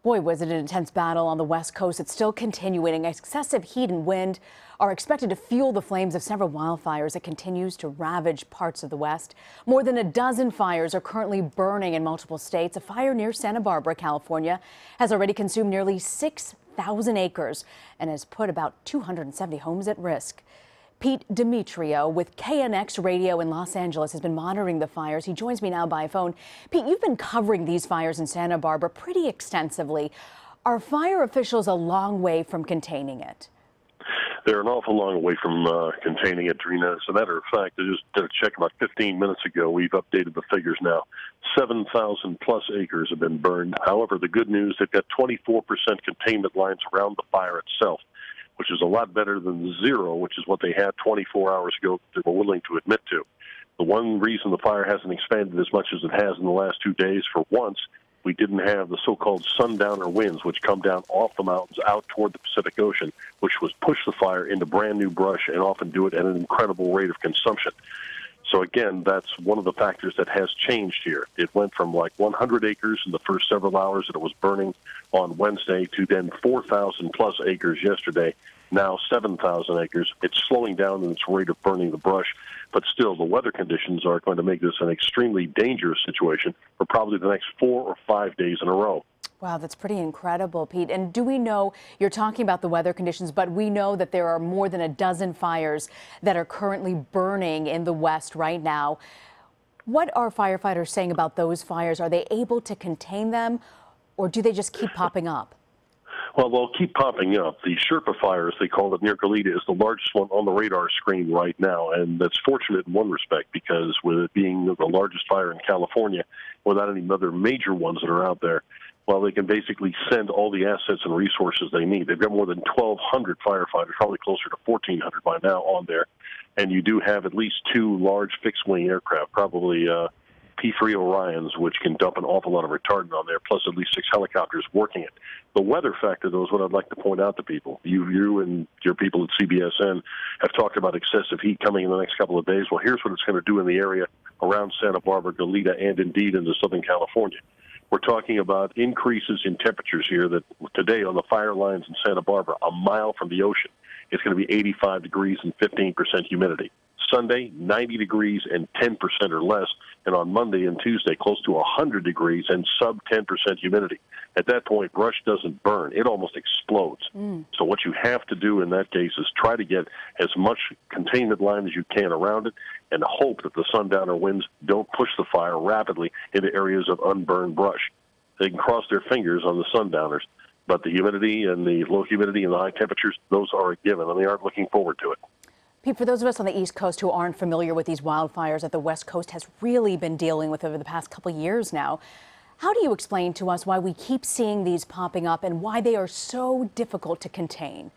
Boy, was it an intense battle on the West Coast. It's still continuing. Excessive heat and wind are expected to fuel the flames of several wildfires that continues to ravage parts of the West. More than a dozen fires are currently burning in multiple states. A fire near Santa Barbara, California, has already consumed nearly 6,000 acres and has put about 270 homes at risk. Pete Demetriou with KNX Radio in Los Angeles has been monitoring the fires. He joins me now by phone. Pete, you've been covering these fires in Santa Barbara pretty extensively. Are fire officials a long way from containing it? They're an awful long way from containing it, Trina. As a matter of fact, I just did a check about 15 minutes ago. We've updated the figures now. 7,000 plus acres have been burned. However, the good news, they've got 24% containment lines around the fire itself, which is a lot better than zero, which is what they had 24 hours ago they were willing to admit to. The one reason the fire hasn't expanded as much as it has in the last 2 days, for once, we didn't have the so-called sundowner winds, which come down off the mountains out toward the Pacific Ocean, which was push the fire into brand new brush and often do it at an incredible rate of consumption. So again, that's one of the factors that has changed here. It went from like 100 acres in the first several hours that it was burning on Wednesday to then 4,000 plus acres yesterday, now 7,000 acres. It's slowing down in its rate of burning the brush, but still the weather conditions are going to make this an extremely dangerous situation for probably the next 4 or 5 days in a row. Wow, that's pretty incredible, Pete. And do we know, you're talking about the weather conditions, but we know that there are more than a dozen fires that are currently burning in the West right now. What are firefighters saying about those fires? Are they able to contain them, or do they just keep popping up? Well, they'll keep popping up. The Sherpa fire, as they call it, near Goleta, is the largest one on the radar screen right now. And that's fortunate in one respect, because with it being the largest fire in California, without any other major ones that are out there, well, they can basically send all the assets and resources they need. They've got more than 1,200 firefighters, probably closer to 1,400 by now on there. And you do have at least 2 large fixed-wing aircraft, probably P-3 Orions, which can dump an awful lot of retardant on there, plus at least 6 helicopters working it. The weather factor, though, is what I'd like to point out to people. You and your people at CBSN have talked about excessive heat coming in the next couple of days. Well, here's what it's going to do in the area around Santa Barbara, Goleta, and indeed into Southern California. We're talking about increases in temperatures here that today on the fire lines in Santa Barbara, a mile from the ocean, it's going to be 85 degrees and 15% humidity. Sunday, 90 degrees and 10% or less. And on Monday and Tuesday, close to 100 degrees and sub 10% humidity. At that point, brush doesn't burn. It almost explodes. So what you have to do in that case is try to get as much containment line as you can around it and hope that the sundowner winds don't push the fire rapidly into areas of unburned brush. They can cross their fingers on the sundowners, but the humidity and the low humidity and the high temperatures, those are a given, and they aren't looking forward to it. Pete, for those of us on the East Coast who aren't familiar with these wildfires that the West Coast has really been dealing with over the past couple of years now, how do you explain to us why we keep seeing these popping up and why they are so difficult to contain?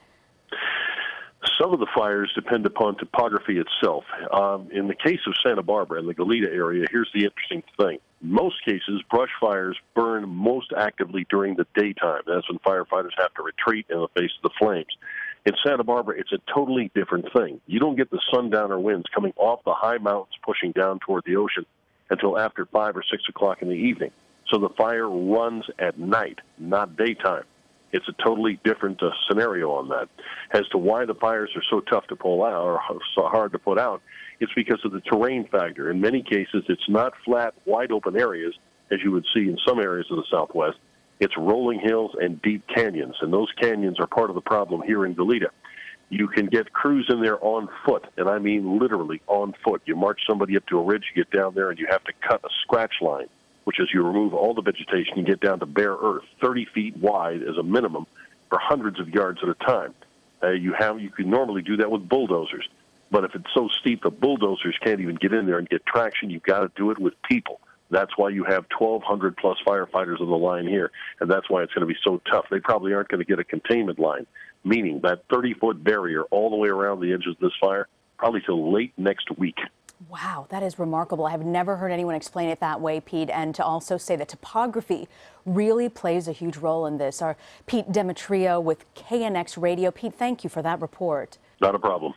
Some of the fires depend upon topography itself. In the case of Santa Barbara and the Goleta area, here's the interesting thing. In most cases, brush fires burn most actively during the daytime. That's when firefighters have to retreat in the face of the flames. In Santa Barbara, it's a totally different thing. You don't get the sundowner winds coming off the high mountains pushing down toward the ocean until after 5 or 6 o'clock in the evening. So the fire runs at night, not daytime. It's a totally different scenario on that. As to why the fires are so tough to pull out or so hard to put out, it's because of the terrain factor. In many cases, it's not flat, wide open areas, as you would see in some areas of the Southwest. It's rolling hills and deep canyons, and those canyons are part of the problem here in Goleta. You can get crews in there on foot, and I mean literally on foot. You march somebody up to a ridge, you get down there, and you have to cut a scratch line, which is you remove all the vegetation and get down to bare earth, 30 feet wide as a minimum for hundreds of yards at a time. You can normally do that with bulldozers, but if it's so steep the bulldozers can't even get in there and get traction, you've got to do it with people. That's why you have 1,200 plus firefighters on the line here, and that's why it's going to be so tough. They probably aren't going to get a containment line, meaning that 30-foot barrier all the way around the edges of this fire, probably till late next week. Wow, that is remarkable. I have never heard anyone explain it that way, Pete, and to also say that topography really plays a huge role in this. Our Pete Demetriou with KNX Radio. Pete, thank you for that report. Not a problem.